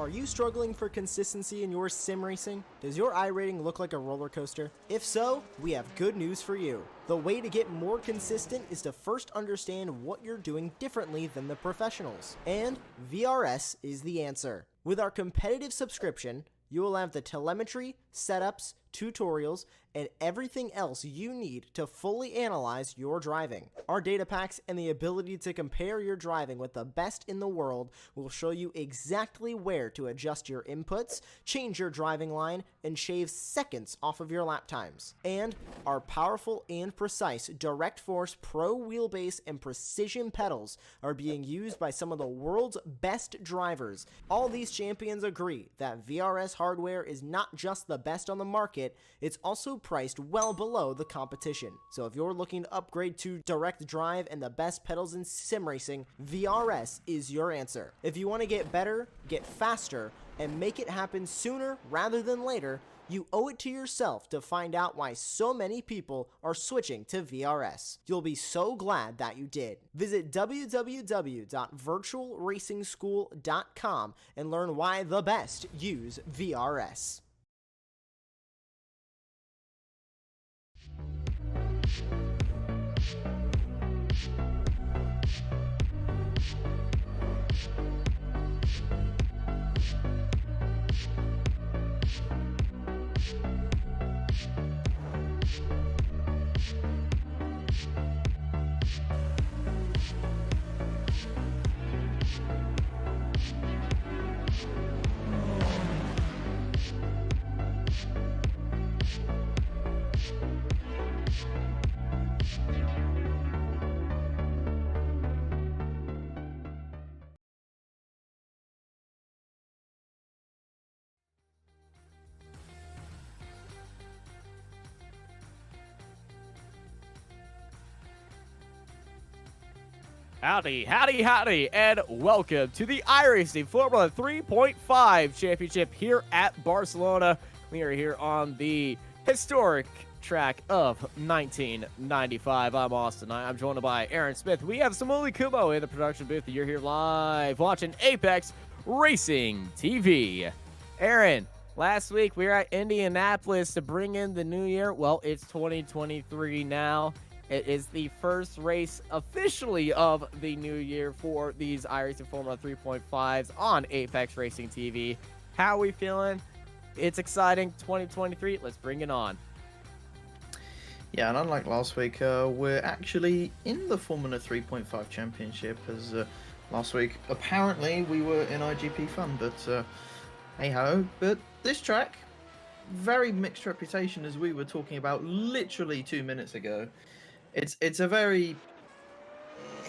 Are you struggling for consistency in your sim racing? Does your iRating look like a roller coaster? If so, we have good news for you. The way to get more consistent is to first understand what you're doing differently than the professionals. And VRS is the answer. With our competitive subscription, you will have the telemetry, setups, tutorials, and everything else you need to fully analyze your driving. Our data packs and the ability to compare your driving with the best in the world will show you exactly where to adjust your inputs, change your driving line, and shave seconds off of your lap times. And our powerful and precise Direct Force Pro wheelbase and precision pedals are being used by some of the world's best drivers. All these champions agree that VRS hardware is not just the best on the market, it's also priced well below the competition. So if you're looking to upgrade to direct drive and the best pedals in sim racing, VRS is your answer. If you want to get better, get faster, and make it happen sooner rather than later, you owe it to yourself to find out why so many people are switching to VRS. You'll be so glad that you did. Visit www.virtualracingschool.com and learn why the best use VRS. Howdy, howdy, howdy, and welcome to the iRacing Formula 3.5 Championship here at Barcelona. We are here on the historic track of 1995. I'm Austin. I'm joined by Aaron Smith. We have Samuli Kubo in the production booth. You're here live watching Apex Racing TV. Aaron, last week we were at Indianapolis to bring in the new year. Well, it's 2023 now. It is the first race officially of the new year for these iRacing Formula 3.5s on Apex Racing TV. How are we feeling? It's exciting. 2023. Let's bring it on. Yeah, and unlike last week, we're actually in the Formula 3.5 Championship, as last week apparently we were in IGP Fun, but hey-ho. But this track, very mixed reputation, as we were talking about literally 2 minutes ago. It's a very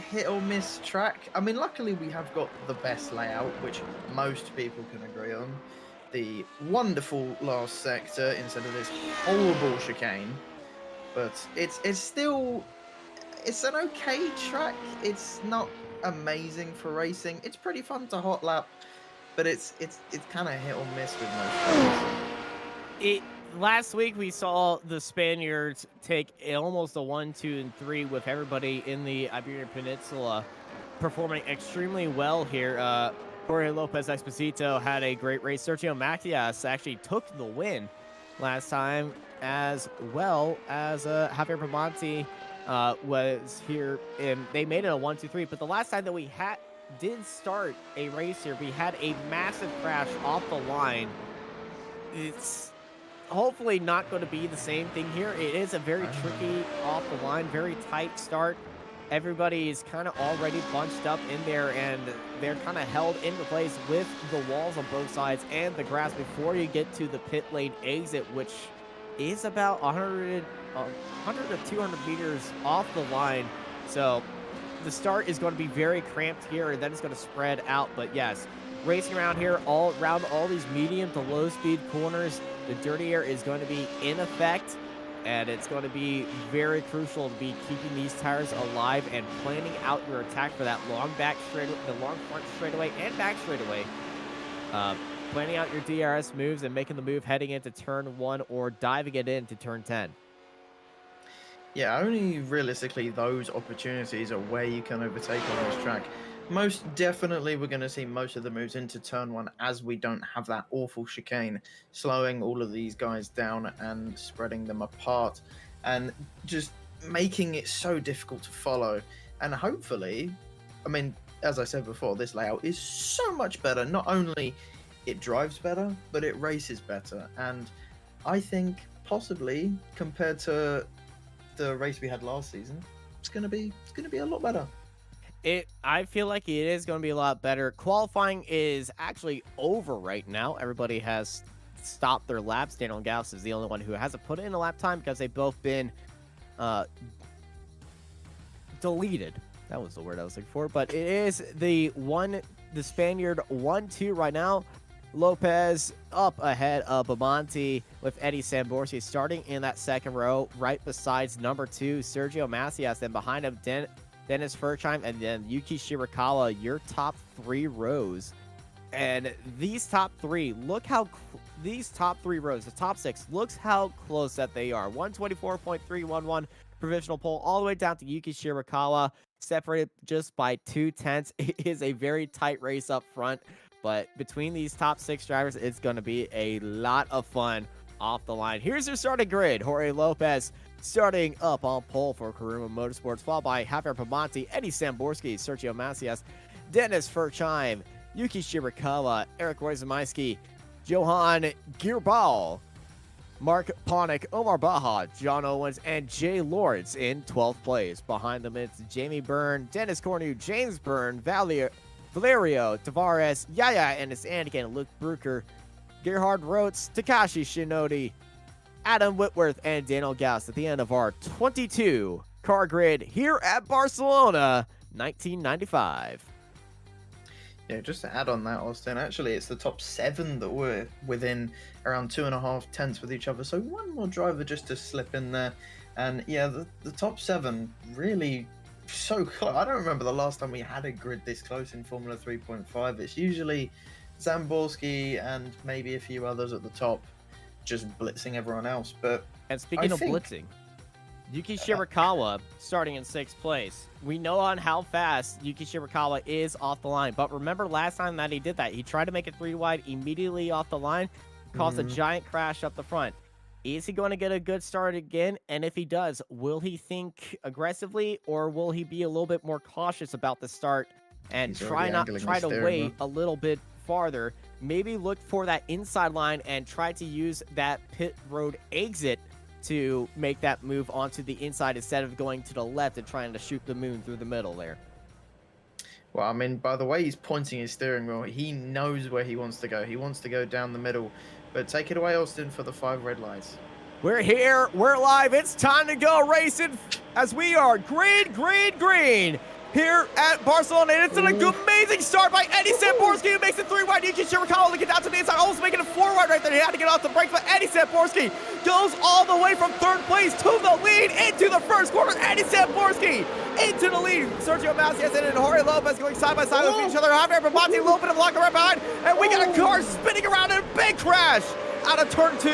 hit or miss track. I mean, luckily we have got the best layout, which most people can agree on. The wonderful last sector instead of this horrible chicane. But it's still, it's an okay track. It's not amazing for racing. It's pretty fun to hot lap, but it's kind of hit or miss with most tracks. Last week, we saw the Spaniards take almost a 1, 2, and 3 with everybody in the Iberian Peninsula performing extremely well here. Jorge Lopez Exposito had a great race. Sergio Macias actually took the win last time, as well as Javier Bramanti was here, and they made it a 1, 2, 3. But the last time that we did start a race here, we had a massive crash off the line. It's hopefully not going to be the same thing here. It is a very tricky off the line, very tight start. Everybody is kind of already bunched up in there, and they're kind of held into place with the walls on both sides and the grass before you get to the pit lane exit, which is about 100 to 200 meters off the line. So the start is going to be very cramped here, and then it's going to spread out. But yes, racing around here all around all these medium to low speed corners, the dirty air is going to be in effect, and it's going to be very crucial to be keeping these tires alive and planning out your attack for that long back straightaway, the long front straightaway and back straightaway. Planning out your DRS moves and making the move heading into turn 1 or diving it into turn 10. Yeah, only realistically those opportunities are where you can overtake on this track. Most definitely we're going to see most of the moves into turn 1 as we don't have that awful chicane slowing all of these guys down and spreading them apart and just making it so difficult to follow. And hopefully, I mean, as I said before, this layout is so much better. Not only it drives better, but it races better. And I think possibly compared to the race we had last season, it's going to be a lot better. I feel like it is going to be a lot better. Qualifying is actually over right now. Everybody has stopped their laps. Daniel Gauss is the only one who hasn't put in a lap time because they've both been deleted. That was the word I was looking for. But it is the Spaniard 1-2 right now. Lopez up ahead of Bamonti with Eddie Samborski starting in that second row right besides number 2, Sergio Macias. Then behind him, Dennis Furchheim, and then Yuki Shirakawa, your top 3 rows. And these top 3, look how these top 3 rows, the top 6, looks how close that they are. 124.311 provisional pole all the way down to Yuki Shirakawa, separated just by 0.2. It is a very tight race up front, but between these top 6 drivers, it's going to be a lot of fun off the line. Here's your starting grid. Jorge Lopez starting up on pole for Karuma Motorsports, followed by Javier Pamonti, Eddie Samborski, Sergio Macias, Dennis Furchheim, Yuki Shirakawa, Eric Royzemaisky, Johan Gearbal, Mark Ponick, Omar Baja, John Owens, and Jay Lawrence in 12th place. Behind them, it's Jamie Byrne, Dennis Cornu, James Byrne, Valerio Tavares, Yaya Ennis Anakin, Luke Brucker, Gerhard Rotz, Takashi Shinodi, Adam Whitworth, and Daniel Gauss at the end of our 22 car grid here at Barcelona 1995. Yeah, just to add on that, Austin, actually it's the top 7 that were within around 2.5 tenths with each other, so one more driver just to slip in there. And yeah, the top 7 really so close. I don't remember the last time we had a grid this close in Formula 3.5. It's usually Zamborski and maybe a few others at the top just blitzing everyone else. But and speaking of blitzing, Yuki Shirakawa starting in 6th place. We know on how fast Yuki Shirakawa is off the line, but remember last time that he did that, he tried to make it 3 wide immediately off the line, caused a giant crash up the front. Is he going to get a good start again? And if he does, will he think aggressively, or will he be a little bit more cautious about the start and try to wait a little bit farther? Maybe look for that inside line and try to use that pit road exit to make that move onto the inside instead of going to the left and trying to shoot the moon through the middle there. Well, I mean, by the way he's pointing his steering wheel, he knows where he wants to go. He wants to go down the middle. But take it away, Austin, for the 5 red lights. We're here. We're live. It's time to go racing as we are green here at Barcelona. And it's an amazing start by Eddie Samborski, who makes it 3 wide. Yuki Shirakawa looking down to the inside, almost making it 4 wide right there. He had to get off the brakes, but Eddie Samborski goes all the way from 3rd place to the lead into the first quarter. Eddie Samborski into the lead. Sergio Macias and Jorge Lopez going side by side with each other. Javier Pamonti, a little bit of locker right behind, and we got a car spinning around in a big crash out of turn 2.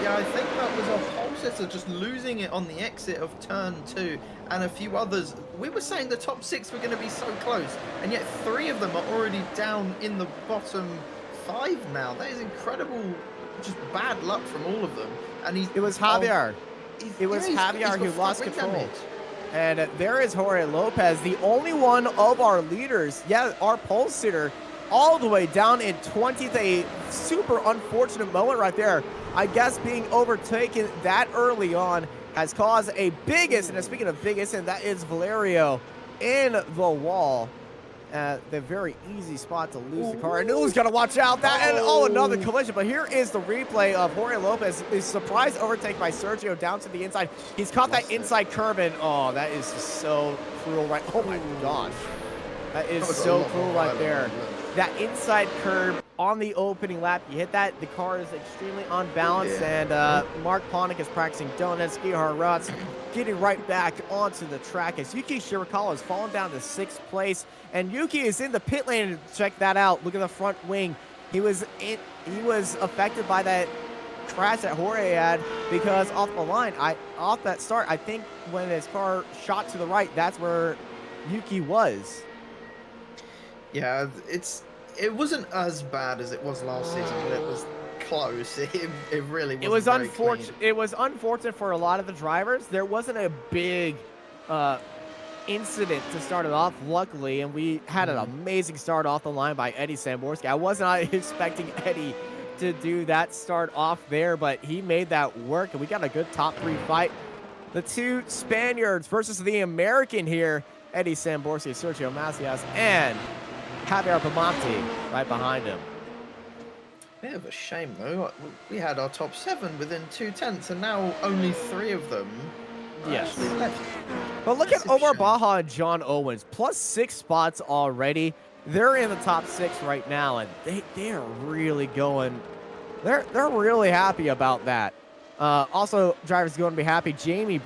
Yeah, I think that was a pole sitter just losing it on the exit of turn 2 and a few others. We were saying the top 6 were going to be so close, and yet 3 of them are already down in the bottom 5 now. That is incredible, just bad luck from all of them. And it was Javier. Javier who lost control. And there is Jorge Lopez, the only one of our leaders, our pole sitter, all the way down in 20th. A super unfortunate moment right there. I guess being overtaken that early on has caused a big incident. Speaking of big incident, that is Valerio in the wall at the very easy spot to lose the car. And who's got to watch out that, and another collision. But here is the replay of Jorge Lopez. His surprise overtake by Sergio down to the inside. He's caught that inside curb, and that is just so cruel right. Oh my gosh. That is so cruel right there. That inside curb on the opening lap, you hit that, the car is extremely unbalanced, and Mark Ponick is practicing donuts. Gerhard Rotz getting right back onto the track as Yuki Shirakawa has fallen down to 6th place, and Yuki is in the pit lane. Check that out. Look at the front wing. He was affected by that crash that Jorge had, because off the line, off that start, I think when his car shot to the right, that's where Yuki was. Yeah, it wasn't as bad as it was last season, but it was close. It really wasn't. It was very unfortunate. clean. It was unfortunate for a lot of the drivers. There wasn't a big incident to start it off, luckily, and we had an amazing start off the line by Eddie Samborski. I was not expecting Eddie to do that start off there, but he made that work, and we got a good top 3 fight. The 2 Spaniards versus the American here, Eddie Samborski, Sergio Macias, and Javier Pamonti right behind him. Bit of a shame though. We had our top 7 within 2 tenths, and now only 3 of them actually left. But look at Massive Omar shame. Baja and John Owens, plus 6 spots already. They're in the top 6 right now, and they are really going. They're really happy about that. Also, drivers going to be happy. James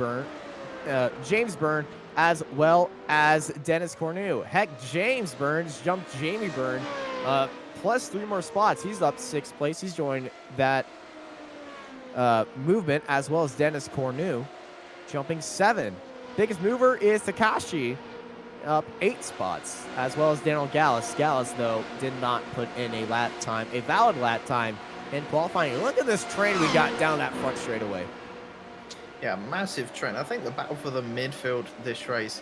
Byrne, as well as Dennis Cornu. Heck, James Burns jumped Jamie Byrne, plus 3 more spots. He's up 6th place. He's joined that movement, as well as Dennis Cornu, jumping 7. Biggest mover is Takashi, up 8 spots, as well as Daniel Gallus. Gallus, though, did not put in a valid lap time in qualifying. Look at this train we got down that front straightaway. Yeah, massive trend. I think the battle for the midfield this race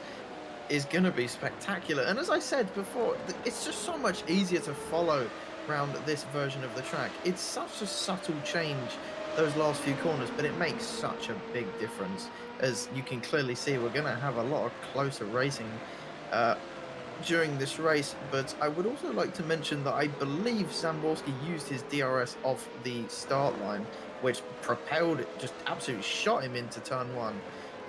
is going to be spectacular. And as I said before, it's just so much easier to follow around this version of the track. It's such a subtle change, those last few corners, but it makes such a big difference. As you can clearly see, we're going to have a lot of closer racing during this race. But I would also like to mention that I believe Samborski used his DRS off the start line, which propelled it, just absolutely shot him into turn 1,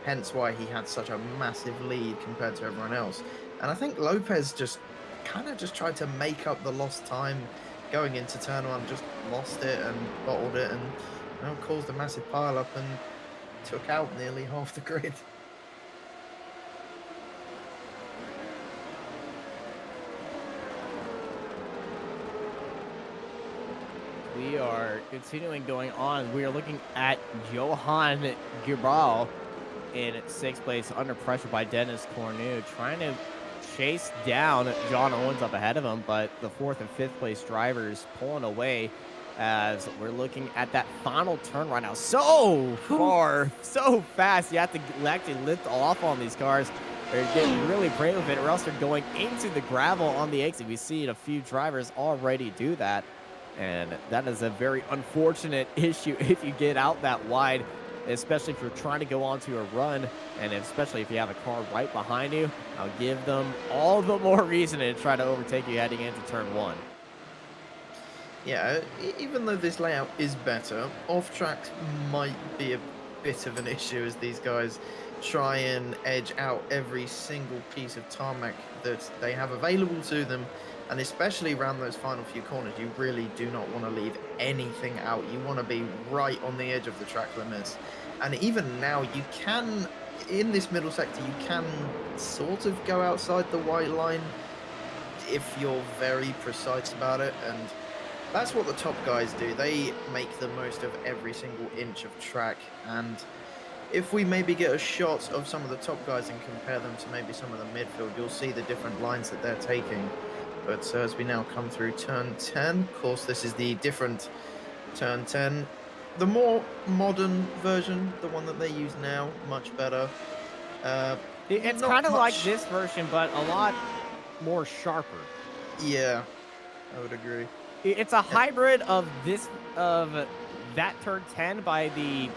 hence why he had such a massive lead compared to everyone else. And I think Lopez just tried to make up the lost time going into turn 1, just lost it and bottled it, and caused a massive pile up and took out nearly half the grid. We are continuing going on. We are looking at Johan Gibral in 6th place, under pressure by Dennis Cornu, trying to chase down John Owens up ahead of him, but the 4th and 5th place drivers pulling away as we're looking at that final turn right now. So far, so fast. You have to actually lift off on these cars. They're getting really brave with it, or else they're going into the gravel on the exit. We've seen a few drivers already do that. And that is a very unfortunate issue if you get out that wide, especially if you're trying to go onto a run, and especially if you have a car right behind you. I'll give them all the more reason to try to overtake you heading into turn 1. Yeah, even though this layout is better, off-track might be a bit of an issue as these guys try and edge out every single piece of tarmac that they have available to them. And especially around those final few corners, you really do not want to leave anything out. You want to be right on the edge of the track limits. And even now, you can, in this middle sector, you can sort of go outside the white line if you're very precise about it. And that's what the top guys do. They make the most of every single inch of track. And if we maybe get a shot of some of the top guys and compare them to maybe some of the midfield, you'll see the different lines that they're taking. But as we now come through turn 10, of course, this is the different turn 10. The more modern version, the one that they use now, much better. It's kind of like this version, but a lot more sharper. Yeah, I would agree. It's a hybrid of that turn 10 by the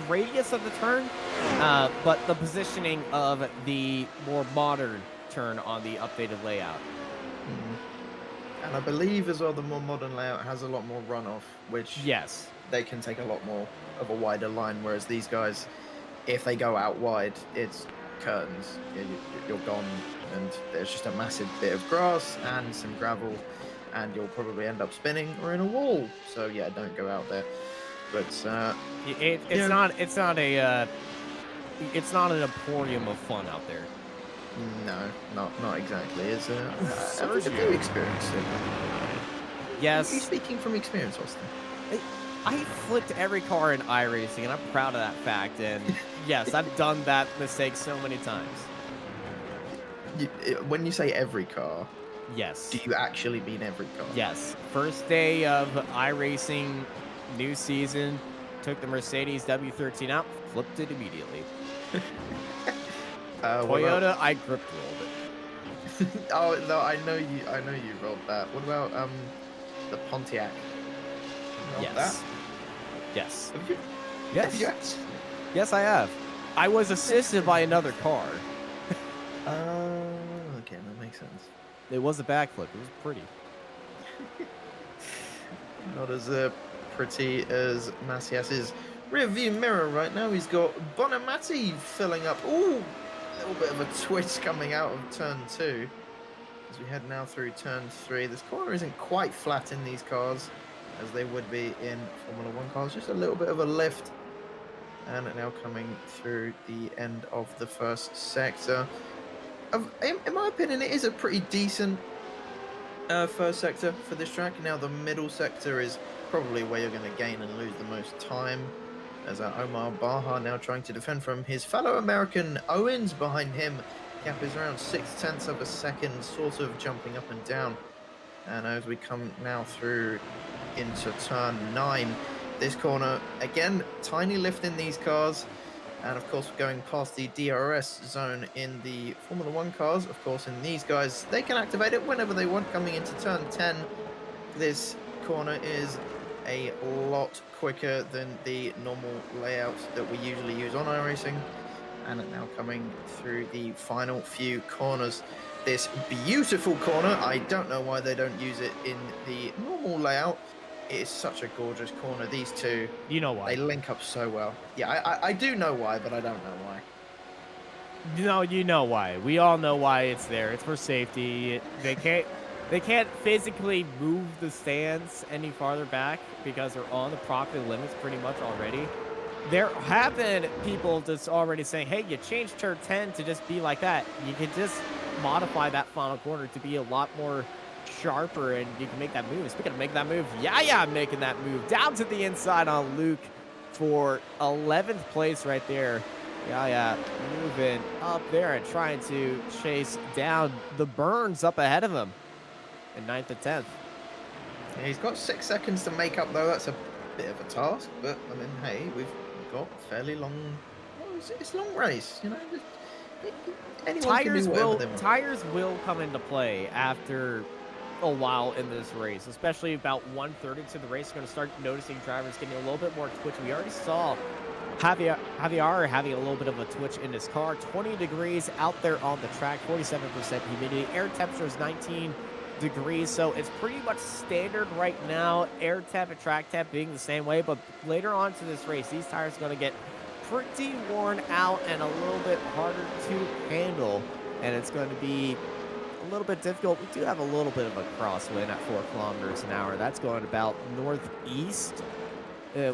radius of the turn, but the positioning of the more modern turn on the updated layout. And I believe as well the more modern layout has a lot more runoff, which yes, they can take a lot more of a wider line, whereas these guys, if they go out wide, it's curtains. You're gone, and there's just a massive bit of grass and some gravel, and you'll probably end up spinning or in a wall. So yeah, don't go out there. But it's not an emporium of fun out there. No, not exactly. It's have you experienced it? Yes. Are you speaking from experience, Austin? I flipped every car in iRacing, and I'm proud of that fact. And yes, I've done that mistake so many times. When you say every car, Yes. do you actually mean every car? Yes. First day of iRacing, new season, took the Mercedes W13 out, flipped it immediately. Toyota, I grip rolled it. Oh no, I know you rolled that. What about the Pontiac? You rolled Yes. that? Yes. Have you? Yes. Yes. Yes, I have. I was assisted by another car. Okay, that makes sense. It was a backflip. It was pretty. Not as pretty as Macias's rear view mirror right now. He's got Bonamati filling up. Ooh, a little bit of a twist coming out of turn 2 as we head now through turn 3. This corner isn't quite flat in these cars as they would be in Formula 1 cars. Just a little bit of a lift. And now coming through the end of the first sector. In my opinion, it is a pretty decent first sector for this track. Now the middle sector is probably where you're going to gain and lose the most time, as Omar Baha now trying to defend from his fellow American Owens behind him. Gap is around 0.6 of a second, sort of jumping up and down. And as we come now through into turn 9, this corner again, tiny lift in these cars. And of course, going past the DRS zone in the Formula 1 cars. Of course, in these guys, they can activate it whenever they want. Coming into turn 10, this corner is a lot quicker than the normal layout that we usually use on iRacing. And now coming through the final few corners. This beautiful corner, I don't know why they don't use it in the normal layout. It is such a gorgeous corner. These two, You know why? they link up so well. Yeah, I do know why, but I don't know why. No, you know why. We all know why it's there. It's for safety. They can't physically move the stands any farther back because they're on the property limits pretty much already. There have been people just already saying, hey, you changed turn 10 to just be like that. You can just modify that final corner to be a lot more sharper, and you can make that move. Speaking of making that move, yeah, making that move down to the inside on Luke for 11th place right there. Yeah, moving up there and trying to chase down the Burns up ahead of him in 9th and 10th. Yeah, he's got 6 seconds to make up, though. That's a bit of a task, but I mean, hey, we've got fairly long. Well, it's a long race, you know. Anyone can do whatever they want. Tires will come into play after a while in this race, especially about 1/3 to the race. You're going to start noticing drivers getting a little bit more twitch. We already saw Javier having a little bit of a twitch in his car. 20 degrees out there on the track, 47% humidity. Air temperature is 19 degrees, so it's pretty much standard right now. Air temp and track temp being the same way, but later on to this race, these tires are going to get pretty worn out and a little bit harder to handle, and it's going to be a little bit difficult. We do have a little bit of a crosswind at 4 kilometers an hour. That's going about northeast,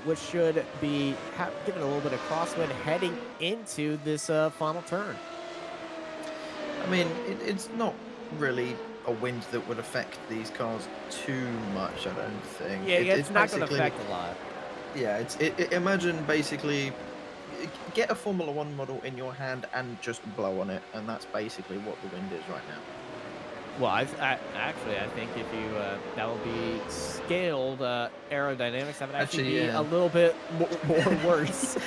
which should be giving a little bit of crosswind heading into this final turn. I mean, it's not really a wind that would affect these cars too much, I don't think. Yeah, it's not going to affect a lot. Yeah, imagine basically get a Formula 1 model in your hand and just blow on it, and that's basically what the wind is right now. Well, I think if you that will be scaled aerodynamics, that would actually be a little bit more worse.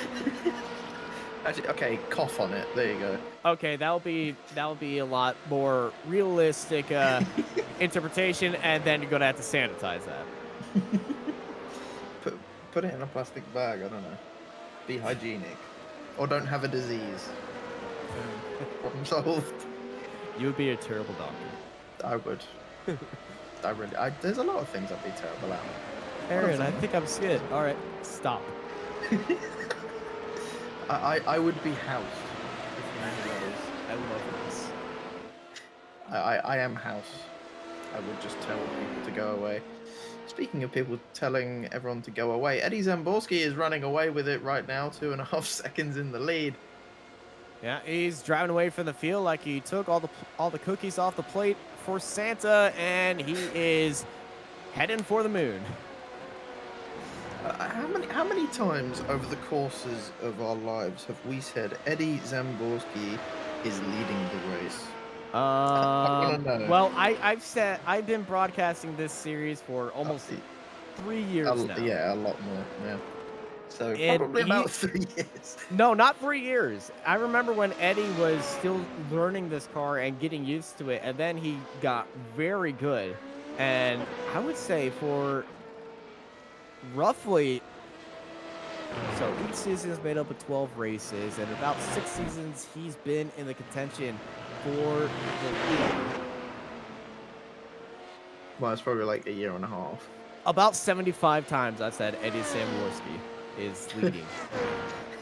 Actually, okay, cough on it. There you go. Okay, that'll be a lot more realistic interpretation, and then you're gonna have to sanitize that. Put it in a plastic bag. I don't know. Be hygienic, or don't have a disease. Problem solved. You would be a terrible doctor. I would. There's a lot of things I'd be terrible at. Aaron, I think I'm scared. All right, stop. I would be housed. If you know who that is. I love this. I am house. I would just tell people to go away. Speaking of people telling everyone to go away, Eddie Zamborski is running away with it right now, 2.5 seconds in the lead. Yeah, he's driving away from the field like he took all the cookies off the plate for Santa, and he is heading for the moon. How many times over the courses of our lives have we said Eddie Zamborski is leading the race? I wanna know. Well, I've been broadcasting this series for almost 3 years now. Yeah, a lot more. Yeah. So And probably about 3 years. No, not 3 years. I remember when Eddie was still learning this car and getting used to it, and then he got very good. And I would say for roughly, so each season is made up of 12 races, and about 6 seasons he's been in the contention for the lead. Well, it's probably like a year and a half. About 75 times I've said Eddie Zamborski is leading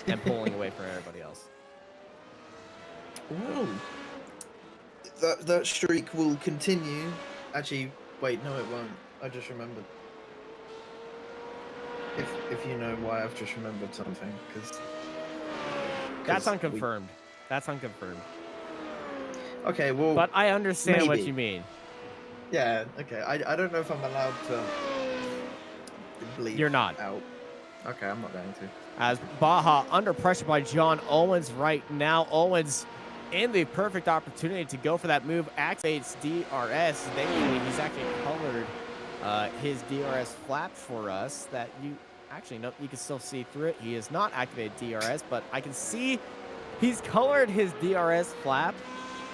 and pulling away from everybody else. Ooh. That streak will continue. Actually, wait, no, it won't. I just remembered. If you know why I've just remembered something, because that's unconfirmed. That's unconfirmed. Okay, well, but I understand what maybe. you mean. Yeah. Okay. I don't know if I'm allowed to bleep. You're not. Out. Okay, I'm not going to. As Baja under pressure by John Owens right now. Owens in the perfect opportunity to go for that move. Activates DRS. Thankfully, he's actually colored his DRS flap for us. That you actually no, you can still see through it. He has not activated DRS, but I can see he's colored his DRS flap,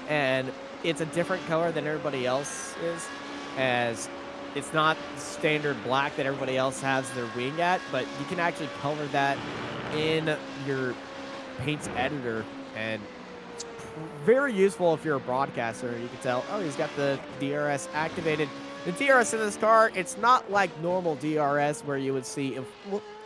and it's a different color than everybody else is, as it's not standard black that everybody else has their wing at, but you can actually color that in your paint editor, and it's very useful if you're a broadcaster. You can tell, oh, he's got the DRS activated. The DRS in this car, it's not like normal DRS where you would see,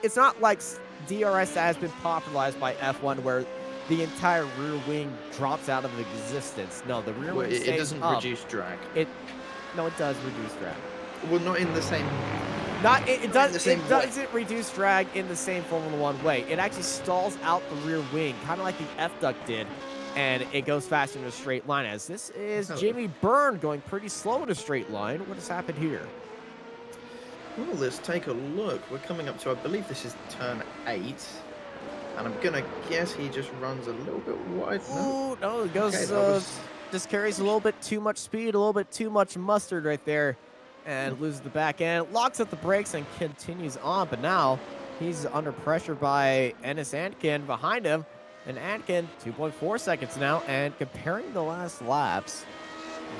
it's not like DRS that has been popularized by F1 where the entire rear wing drops out of existence. No, the rear wing stays it doesn't up. reduce drag. No, it does reduce drag. Well, not in the same. It doesn't reduce drag in the same Formula 1 way. It actually stalls out the rear wing, kind of like the F-duct did, and it goes faster in a straight line. As this is Jamie Byrne going pretty slow in a straight line. What has happened here? Well, let's take a look. We're coming up to, I believe this is turn 8. And I'm going to guess he just runs a little bit wide. No, it goes, just carries a little bit too much speed, a little bit too much mustard right there, and loses the back end, locks up the brakes, and continues on. But now he's under pressure by Enes Antkin behind him, and Antkin 2.4 seconds now. And comparing the last laps,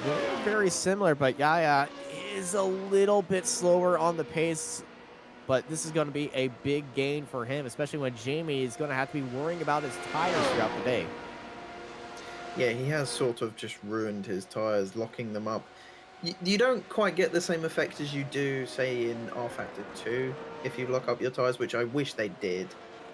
they're very similar, but Yaya is a little bit slower on the pace. But this is going to be a big gain for him, especially when Jamie is going to have to be worrying about his tires throughout the day. Yeah, he has sort of just ruined his tires, locking them up. You don't quite get the same effect as you do, say, in R-Factor 2, if you lock up your tires, which I wish they did,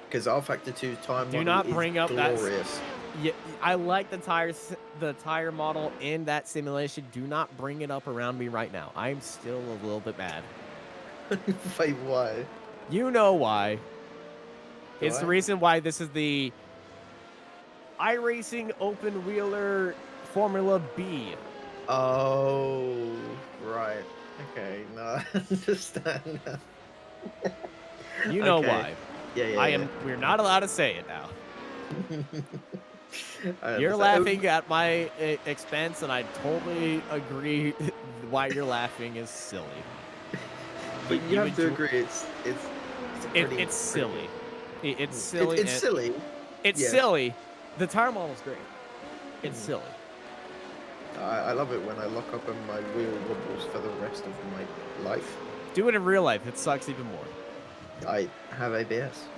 because R-Factor 2's tire model do not bring up glorious. Yeah, I like the tire model in that simulation. Do not bring it up around me right now. I'm still a little bit mad. Wait, why? You know why. It's the reason why this is the iRacing Open Wheeler Formula B. Oh, right. Okay, no, I understand now. You know why. Yeah. We're not allowed to say it now. You're laughing at my expense, and I totally agree why you're laughing is silly. But you have to agree, it's silly. It's silly. It's silly. It's silly. The tire model's great. It's silly. I love it when I lock up and my wheel wobbles for the rest of my life. Do it in real life. It sucks even more. I have ABS.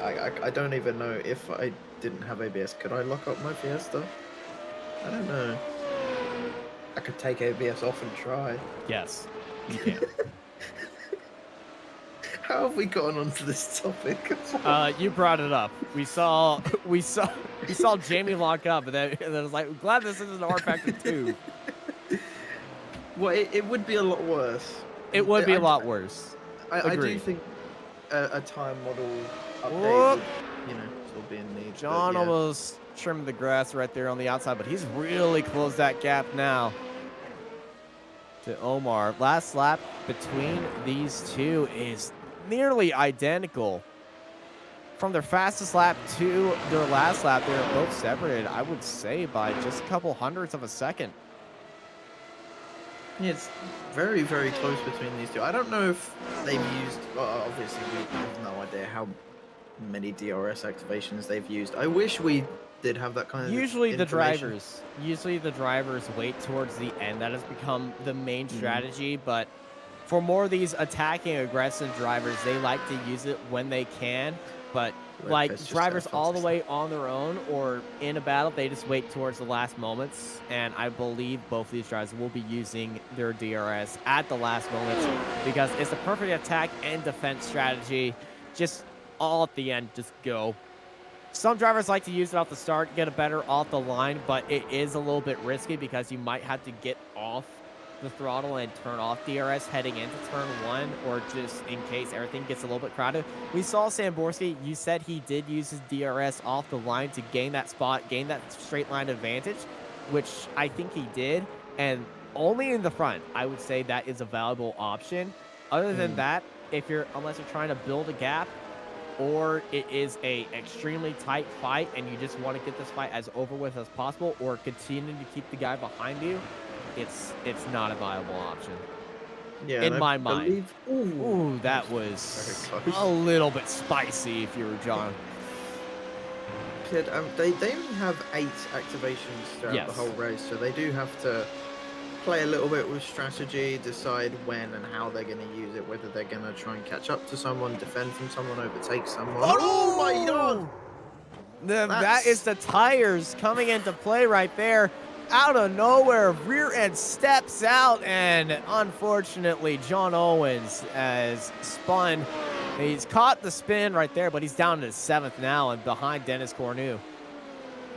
I don't even know if I didn't have ABS. Could I lock up my Fiesta? I don't know. I could take ABS off and try. Yes, you can. How have we gotten onto this topic? You brought it up. We saw Jamie lock up, and then I was like, I'm glad this isn't R-Factor 2. Well, it would be a lot worse. It would be a lot worse. I do think a time model update would, still be in need. John almost trimmed the grass right there on the outside, but he's really closed that gap now. to Omar. Last lap between these two is nearly identical. From their fastest lap to their last lap, they're both separated, I would say, by just a couple hundredths of a second. Yeah, it's very, very close between these two. I don't know if they've used... Well, obviously, we have no idea how many DRS activations they've used. I wish we did have that kind of Usually the information. drivers wait towards the end. That has become the main strategy, but for more of these attacking aggressive drivers, they like to use it when they can. But like drivers all the way on their own or in a battle, they just wait towards the last moments. And I believe both of these drivers will be using their DRS at the last moments because it's the perfect attack and defense strategy. Just all at the end, just go. Some drivers like to use it off the start, get a better off the line, but it is a little bit risky because you might have to get off the throttle and turn off DRS heading into turn 1, or just in case everything gets a little bit crowded. We saw Samborski, you said he did use his DRS off the line to gain that spot, gain that straight line advantage, which I think he did, and only in the front, I would say that is a valuable option. Other than that, unless you're trying to build a gap, or it is a extremely tight fight and you just want to get this fight as over with as possible, or continue to keep the guy behind you, it's not a viable option. Yeah, in my mind. Ooh, that was a little bit spicy if you were John. Kid, they only have 8 activations throughout the whole race, so they do have to play a little bit with strategy, decide when and how they're going to use it, whether they're going to try and catch up to someone, defend from someone, overtake someone. Oh my god! That is the tires coming into play right there. Out of nowhere, rear end steps out, and unfortunately, John Owens has spun. He's caught the spin right there, but he's down to 7th now and behind Dennis Cornu.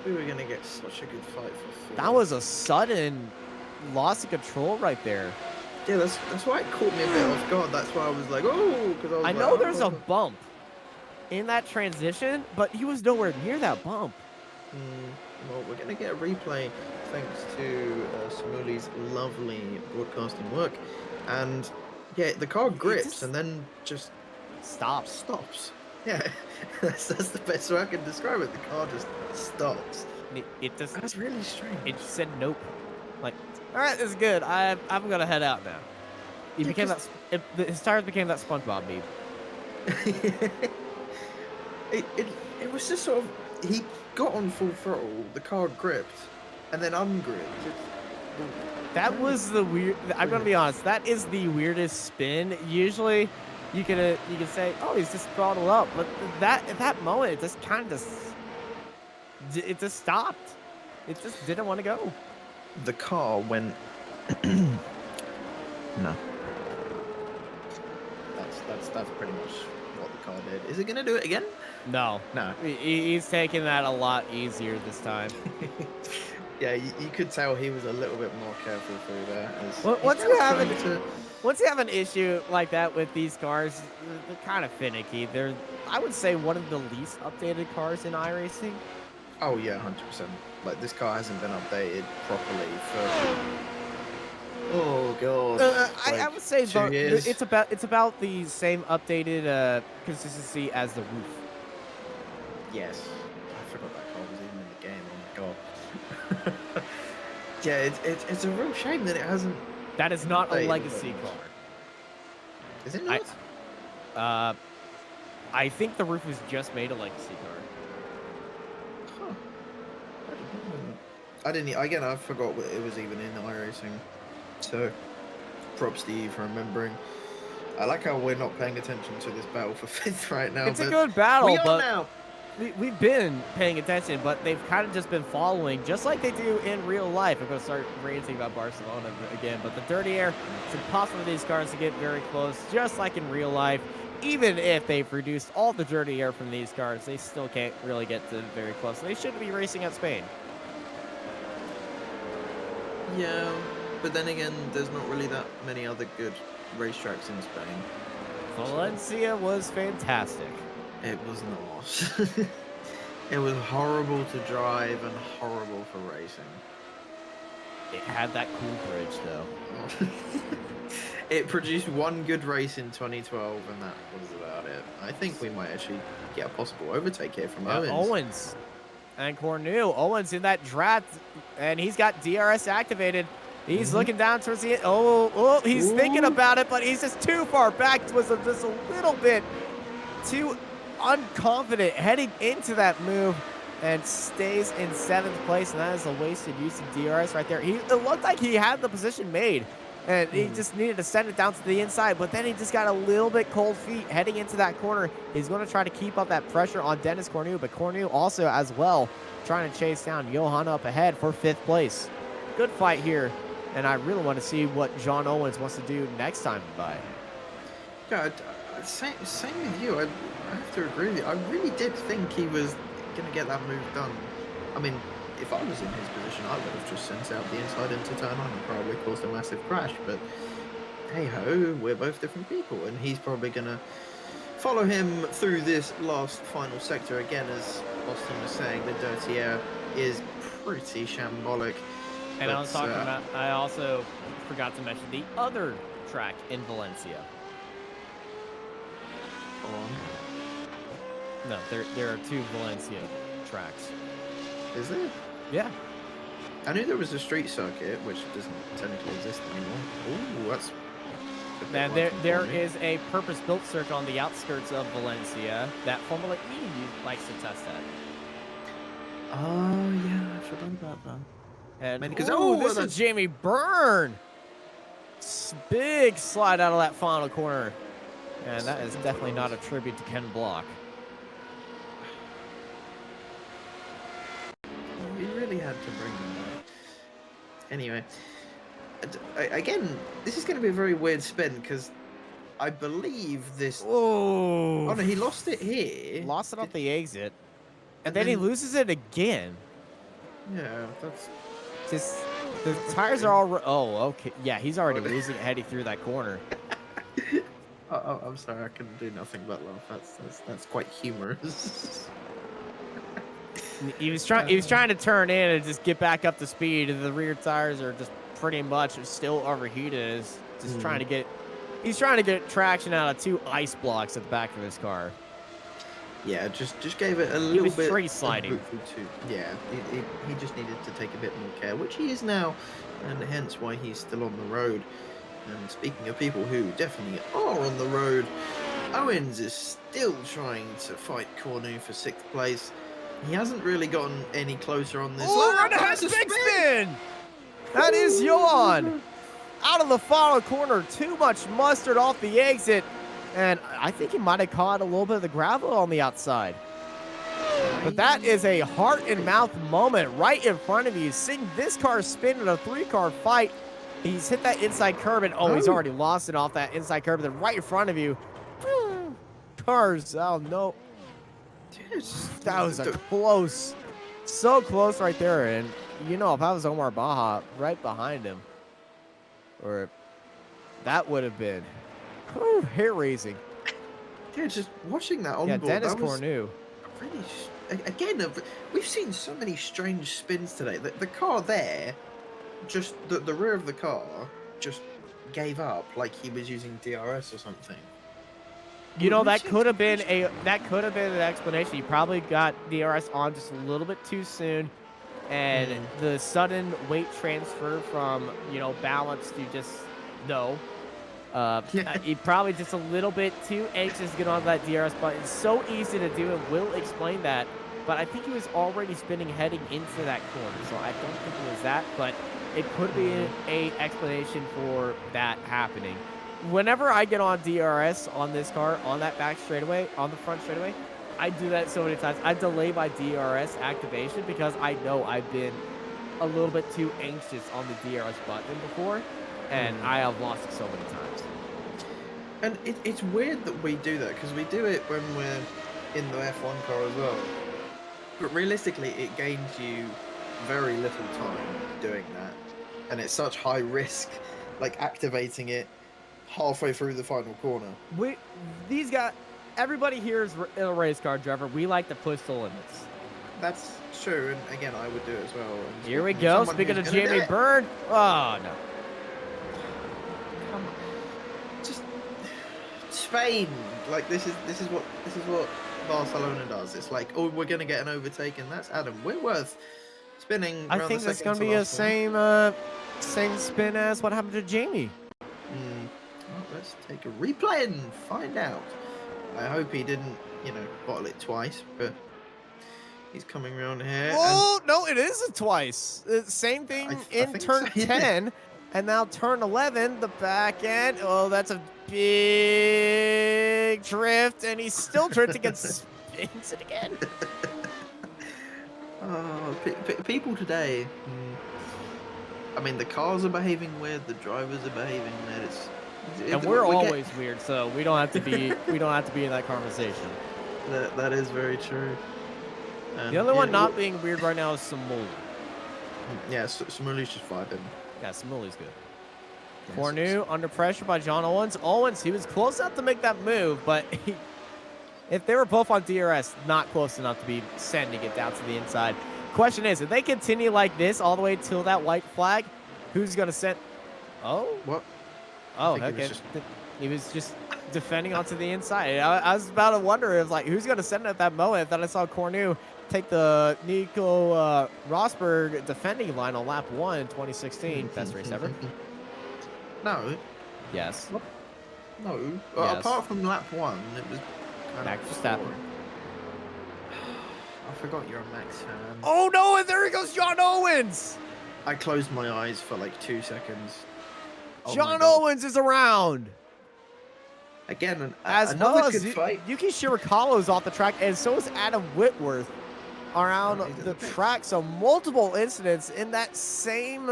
We were going to get such a good fight for 4th. That was a sudden loss of control right there. Yeah, that's why it caught me a bit off guard. That's why I was like, oh, because I know there's a bump in that transition, but he was nowhere near that bump. Well, we're going to get a replay thanks to Samuli's lovely broadcasting work. And yeah, the car grips and then just stops. Yeah, that's the best way I can describe it. The car just stops. That's really strange. It just said nope. Like, all right, this is good. I'm gonna head out now. His tires became that SpongeBob meme. it was just sort of, he got on full throttle, the car gripped, and then ungripped. That was the weird. I'm gonna be honest. That is the weirdest spin. Usually, you can say, oh, he's just throttled up, but at that moment, it just kind of it just stopped. It just didn't want to go. The car went. No. That's pretty much what the car did. Is it gonna do it again? No. He's taking that a lot easier this time. Yeah, you could tell he was a little bit more careful through there. Once you have an issue like that with these cars, they're kind of finicky. They're, I would say, one of the least updated cars in iRacing. Oh yeah, 100%. Like, this car hasn't been updated properly for. Oh god. I would say 2 years. it's about the same updated consistency as the roof. Yes. I forgot that car was even in the game. Oh my god. Yeah, it's a real shame that it hasn't. That is not a legacy car. Is it not? I think the roof was just made a legacy car. Huh. I didn't. Again, I forgot what it was even in iRacing. So, props to you for remembering. I like how we're not paying attention to this battle for 5th right now. It's a good battle, but now. We've been paying attention, but they've kind of just been following, just like they do in real life. I'm going to start ranting about Barcelona again, but the dirty air, it's impossible for these cars to get very close, just like in real life. Even if they've reduced all the dirty air from these cars, they still can't really get to very close. They shouldn't be racing at Spain. Yeah, but then again, there's not really that many other good racetracks in Spain. Valencia was fantastic. It was not. It was horrible to drive and horrible for racing. It had that cool bridge, though. It produced one good race in 2012, and that was about it. I think we might actually get a possible overtake here from Owens. Owens and Cornu. Owens in that draft, and he's got DRS activated. He's looking down towards the end. Oh, he's thinking about it, but he's just too far back. Was just a little bit too unconfident heading into that move, and stays in 7th place, and that is a wasted use of DRS right there. It looked like he had the position made, and he just needed to send it down to the inside, but then he just got a little bit cold feet heading into that corner. He's going to try to keep up that pressure on Dennis Cornu, but Cornu also as well trying to chase down Johanna up ahead for 5th place. Good fight here, and I really want to see what John Owens wants to do next time by. Yeah, same with you. I have to agree with you. I really did think he was going to get that move done. I mean, if I was in his position, I would have just sent out the inside into turn on and probably caused a massive crash. But hey ho, we're both different people, and he's probably going to follow him through this last final sector again. As Austin was saying, the dirty air is pretty shambolic. And I was talking about, I also forgot to mention the other track in Valencia. No, there are 2 Valencia tracks. Is there? Yeah. I knew there was a street circuit, which doesn't technically exist anymore. Ooh, that's... And there is a purpose-built circuit on the outskirts of Valencia that Formula E likes to test at. Oh, yeah, I forgot about that. And because this is Jamie Byrne. Big slide out of that final corner. And that is definitely not a tribute to Ken Block. We really had to bring them back. Anyway, again, this is going to be a very weird spin because I believe this... Oh, no, he lost it here. Lost it off the exit. And then he loses it again. Yeah, that's... Just, the tires are all... Oh, okay. Yeah, he's already losing it heading through that corner. I'm sorry, I can do nothing but laugh. That's quite humorous. He was trying to turn in and just get back up to speed, and the rear tires are just pretty much still overheated. He's trying to get traction out of 2 ice blocks at the back of his car. Yeah, just gave it a little bit. Tree sliding. Yeah, he just needed to take a bit more care, which he is now, and hence why he's still on the road. And speaking of people who definitely are on the road, Owens is still trying to fight Cornu for 6th place. He hasn't really gotten any closer on this. Oh, right ahead, big spin! That is Johan. Out of the final corner, too much mustard off the exit. And I think he might have caught a little bit of the gravel on the outside. But that is a heart and mouth moment right in front of you. Seeing this car spin in a 3-car fight. He's hit that inside curb, and he's already lost it off that inside curb. Then right in front of you. Cars, oh no. That was a close, so close right there. And you know, if I was Omar Baja right behind him, or that would have been hair raising. Yeah, just watching that on board. Yeah, Dennis Cornu. Really, again, we've seen so many strange spins today. The car there, just the rear of the car, just gave up like he was using DRS or something. You know, that could have been an explanation. He probably got DRS on just a little bit too soon, and the sudden weight transfer from, you know, balance to just no. He probably just a little bit too anxious to get on that DRS button. It's so easy to do, and we'll explain that. But I think he was already spinning heading into that corner, so I don't think it was that. But it could be a explanation for that happening. Whenever I get on DRS on this car, on that back straightaway, on the front straightaway, I do that so many times. I delay my DRS activation because I know I've been a little bit too anxious on the DRS button before, and I have lost it so many times. And it's weird that we do that, because we do it when we're in the F1 car as well. But realistically, it gains you very little time doing that. And it's such high risk, like activating it halfway through the final corner. Everybody here is a race car driver. We like to push the limits. That's true, and again, I would do it as well. And Here we speaking go. someone Speaking who's of gonna do Jamie it, Bird. Oh, no. come on, just Spain. Like this is what Barcelona does. It's like, oh, we're gonna get an overtake, and that's Adam Whitworth spinning. I around think the that's second going to to be the last same spin as what happened to Jamie. Well, let's take a replay and find out. I hope he didn't, bottle it twice, but he's coming around here. Oh, no, it is a twice. Same thing I in think turn so, yeah. 10, and now turn 11, the back end. Oh, that's a big drift, and he's still drifting and spins it again. Oh, people today. I mean, the cars are behaving weird. The drivers are behaving weird. And we're always weird, so we don't have to be in that conversation. That is very true. The other one not being weird right now is Samuli. Yeah, Samuli's just vibing. Yeah, Samuli's good. Yes, Cornu under pressure by John Owens. Owens, he was close enough to make that move, but if they were both on DRS, not close enough to be sending it down to the inside. Question is, if they continue like this all the way till that white flag, who's going to send... Oh? What? Oh, okay. He was just defending onto the inside. I was about to wonder if, like, who's going to send it at that moment. Then I saw Cornu take the Nico Rosberg defending line on lap 1 in 2016. Best race ever. No. Yes. No. Yes. Apart from lap 1, it was Max Verstappen. I forgot you're a Max fan. Oh, no, and there he goes, John Owens! I closed my eyes for like 2 seconds. Oh John Owens is around. Again, As another well as good fight. Yuki Shirakawa's off the track, and so is Adam Whitworth around he's in the the pits. track. So multiple incidents in that same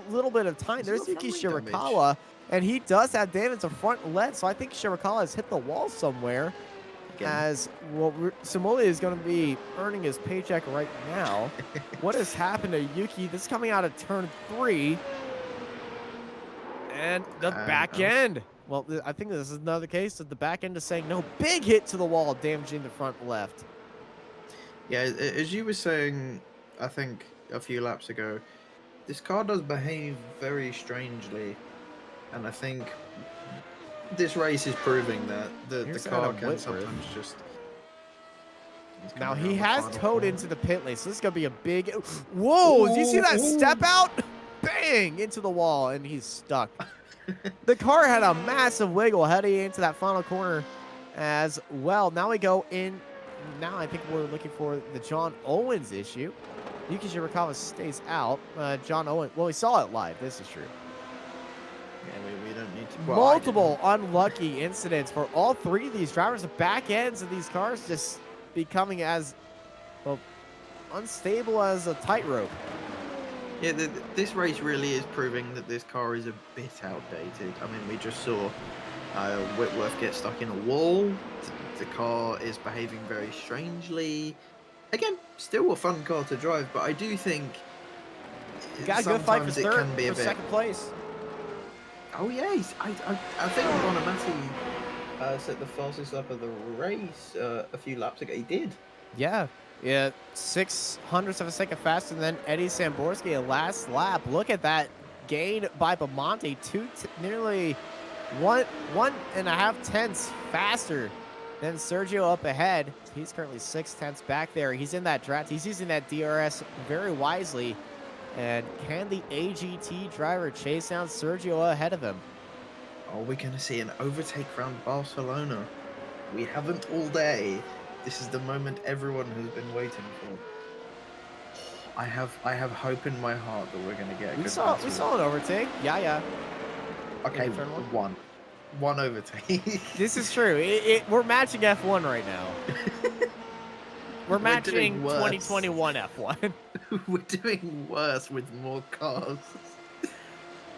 little bit of time. He's There's got Yuki front wing Shirakawa, and he does have damage to front lead. So I think Shirakawa has hit the wall somewhere. Again. As well, Samoli is going to be earning his paycheck right now. What has happened to Yuki? This is coming out of turn 3. And the back end. Well, I think this is another case that the back end is saying no. Big hit to the wall, damaging the front left. Yeah, as you were saying, I think a few laps ago, this car does behave very strangely. And I think this race is proving that the Here's car Adam can Whitworth. sometimes just... He's Now coming he around the has final towed corner. into the pit lane, so this is gonna be a big. Whoa! Did you see that step out? Bang into the wall, and he's stuck. The car had a massive wiggle heading into that final corner as well. Now we go in. Now I think we're looking for the John Owens issue. Yuki Shirakawa stays out. John Owens. Well, we saw it live. This is true. Yeah, we don't need to... Well, Multiple unlucky incidents for all 3 of these drivers. The back ends of these cars just becoming as well unstable as a tightrope. Yeah, this race really is proving that this car is a bit outdated. I mean, we just saw Whitworth get stuck in a wall. The car is behaving very strangely. Again, still a fun car to drive, but I do think You got a good fight for sometimes it third, can be a for bit... second place. Oh yeah, I think Bonamati set the fastest lap of the race a few laps ago. He did. Yeah, 600ths of a second faster than Eddie Samborski at last lap. Look at that gain by Bamonte, nearly 1.5 tenths faster than Sergio up ahead. He's currently 6 tenths back there. He's in that draft. He's using that DRS very wisely. And can the AGT driver chase down Sergio ahead of him? Are we going to see an overtake around Barcelona? We haven't all day. This is the moment everyone has been waiting for. I have hope in my heart that we're going to get a We good saw battle. an overtake. Yeah. Okay, in turn one overtake. This is true. We're matching F1 right now. We're matching doing worse. 2021 F1. We're doing worse with more cars.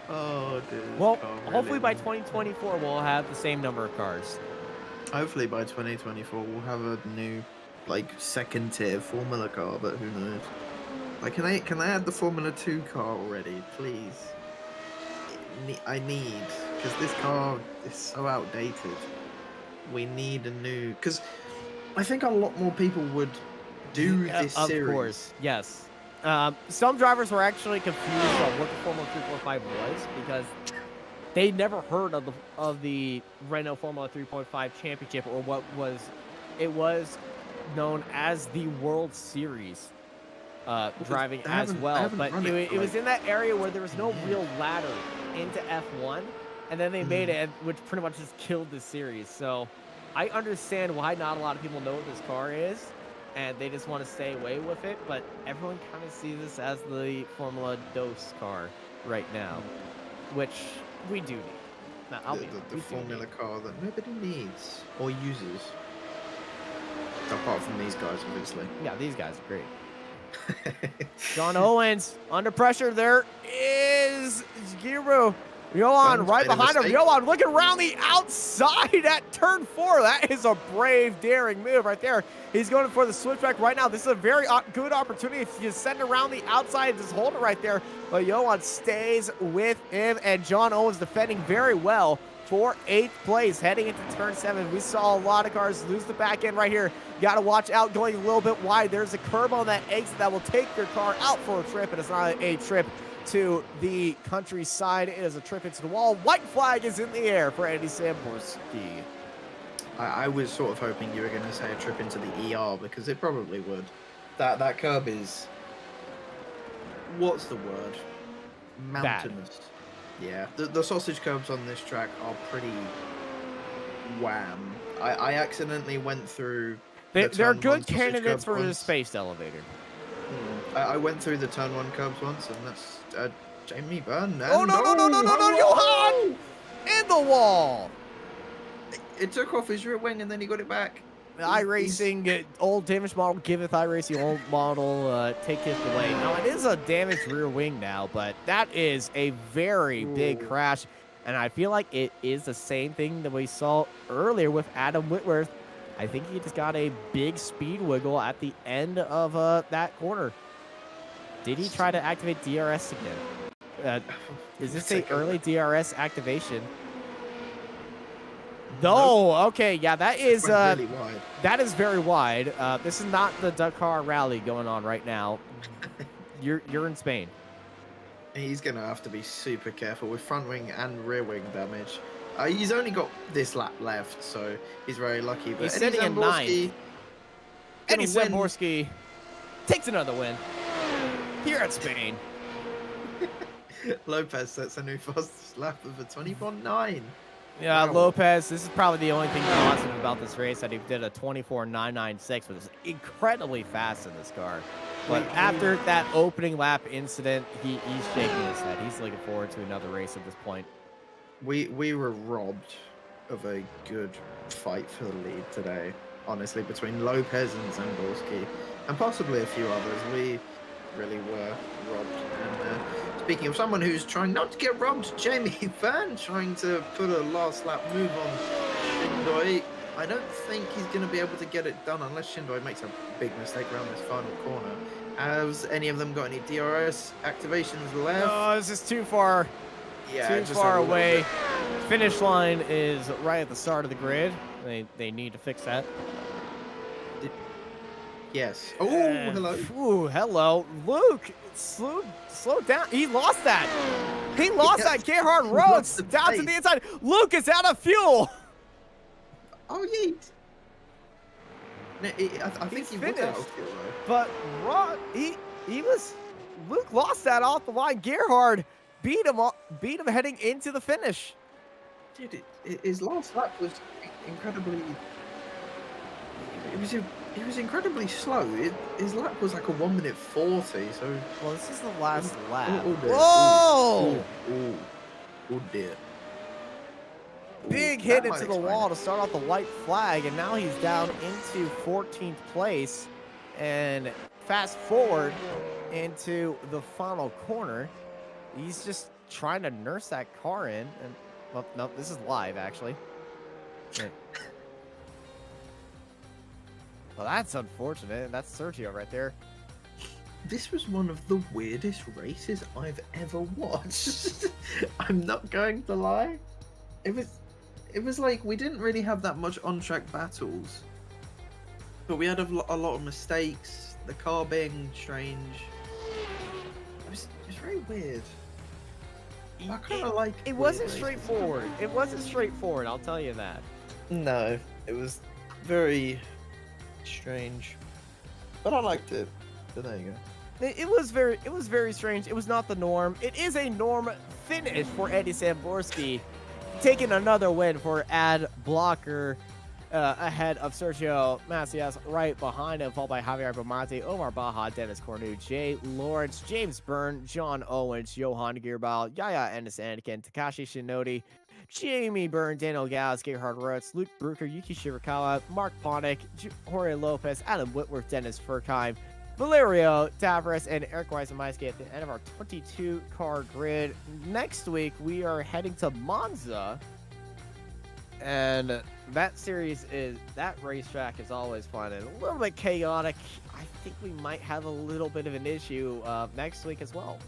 Oh, dude. Well, Oh, really? hopefully by 2024 we'll have the same number of cars. Hopefully by 2024 we'll have a new, like, second tier Formula car, but who knows? Like, can I add the Formula 2 car already, please? I need, because this car is so outdated. We need a new, because I think a lot more people would do this Of series. course, yes. Some drivers were actually confused on what the Formula 3.5 was because they never heard of the Renault Formula 3.5 Championship, or what was known as the World Series driving as well. But it was in that area where there was no real ladder into F1, and then they made it, which pretty much just killed the series. So I understand why not a lot of people know what this car is, and they just want to stay away with it. But everyone kind of sees this as the Formula Dos car right now, which we do need. Now, The formula car that nobody needs or uses. Apart from these guys, obviously. Yeah, these guys are great. John Owens under pressure. There is Giro. Johan right behind him. Johan looking around the outside at turn 4. That is a brave, daring move right there. He's going for the switchback right now. This is a very good opportunity if you send it around the outside and just hold it right there. But Johan stays with him, and John Owens defending very well for 8th place heading into turn 7. We saw a lot of cars lose the back end right here. You got to watch out going a little bit wide. There's a curb on that exit that will take your car out for a trip, and it's not a trip to the countryside. It is a trip into the wall. White flag is in the air for Andy Samborski. I was sort of hoping you were going to say a trip into the ER, because it probably would. That curb is... What's the word? Mountainous. Bad. Yeah, the sausage curbs on this track are pretty wham. I accidentally went through... They're good candidates for the space elevator. I went through the turn 1 curbs once, and that's Jamie Byrne. Oh, no, Johan! In the wall! It took off his rear wing, and then he got it back. iRacing, old damaged model giveth iRacing, old model taketh away. Now, it is a damaged rear wing now, but that is a very big crash. And I feel like it is the same thing that we saw earlier with Adam Whitworth. I think he just got a big speed wiggle at the end of that corner. Did he try to activate DRS again? Is this an early DRS activation? No. Okay. Yeah, that is really wide. That is very wide. This is not the Dakar Rally going on right now. You're in Spain. He's gonna have to be super careful with front wing and rear wing damage. He's only got this lap left, so he's very lucky. But he's sitting in 9th. Eddie Samborski takes another win here at Spain. Lopez sets a new fastest lap of a 24.9. Yeah, wow. Lopez, this is probably the only thing positive about this race, that he did a 24.996, which is incredibly fast in this car. But after that opening lap incident, he's shaking his head. He's looking forward to another race at this point. We were robbed of a good fight for the lead today, honestly, between Lopez and Zamborski, and possibly a few others. We really were robbed. And speaking of someone who's trying not to get robbed, Jamie Byrne trying to put a last lap move on Shindoi. I don't think he's going to be able to get it done unless Shindoi makes a big mistake around this final corner. Has any of them got any DRS activations left? Oh, this is too far. Yeah, too far away. Finish line is right at the start of the grid. They need to fix that. Yes. Oh, hello. Ooh, hello. Luke, slow down. He lost that. He lost that. Gerhard Rhodes down to the inside. Luke is out of fuel. Oh, yeet. No, I think he was out of fuel, though. But Luke lost that off the line. Gerhard beat him heading into the finish. Dude, his last lap was incredibly... It was incredibly slow. His lap was like a 1 minute 40, so... Well, this is the last lap. Oh, dear. Whoa! Oh, dear. Big hit into the wall to start off the white flag, and now he's down into 14th place. And fast forward into the final corner. He's just trying to nurse that car in. And well, no, this is live, actually. Right. Well, that's unfortunate. That's Sergio right there. This was one of the weirdest races I've ever watched. I'm not going to lie. It was like we didn't really have that much on-track battles. But we had a lot of mistakes. The car being strange. It was very weird. I kind of like. It wasn't straightforward. It wasn't straightforward. I'll tell you that. No, it was very strange. But I liked it. So there you go. It was very strange. It was not the norm. It is a norm finish for Eddie Samborski, taking another win for Ad Blocker, ahead of Sergio Macias, right behind him, followed by Javier Bomate, Omar Baja, Dennis Cornu, Jay Lawrence, James Byrne, John Owens, Johan Gearbal, Yaya Ennis Anakin, Takashi Shinodi, Jamie Byrne, Daniel Gaz, Gerhard Rotz, Luke Brucker, Yuki Shirakawa, Mark Ponick, Jorge Lopez, Adam Whitworth, Dennis Furkheim, Valerio Tavares, and Eric Weisenmeiske at the end of our 22-car grid. Next week, we are heading to Monza, and that racetrack is always fun and a little bit chaotic. I think we might have a little bit of an issue next week as well.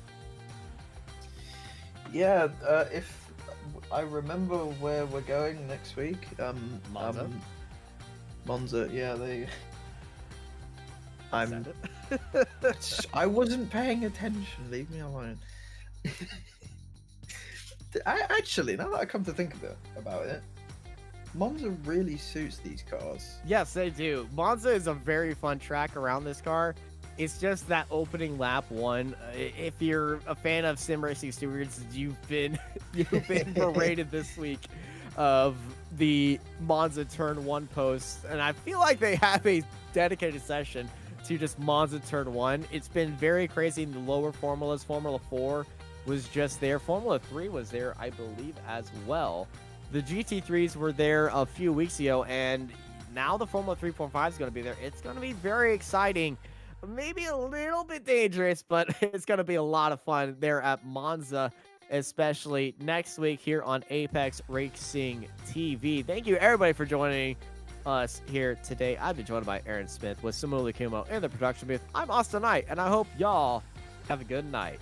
Yeah, if I remember where we're going next week, Monza. Monza, yeah, I wasn't paying attention. Leave me alone. Actually, now that I come to think about it, Monza really suits these cars. Yes, they do. Monza is a very fun track around this car. It's just that opening lap one. If you're a fan of sim racing stewards, you've been berated this week of the Monza turn one post, and I feel like they have a dedicated session to just Monza turn one. It's been very crazy in the lower formulas. Formula 4 was just there. Formula 3 was there, I believe, as well. The GT3s were there a few weeks ago, and now the Formula 3.5 is going to be there. It's going to be very exciting. Maybe a little bit dangerous, but it's going to be a lot of fun there at Monza, especially next week here on Apex Racing TV. Thank you, everybody, for joining us here today. I've been joined by Aaron Smith with Samuel Kumo in the production booth. I'm Austin Knight, and I hope y'all have a good night.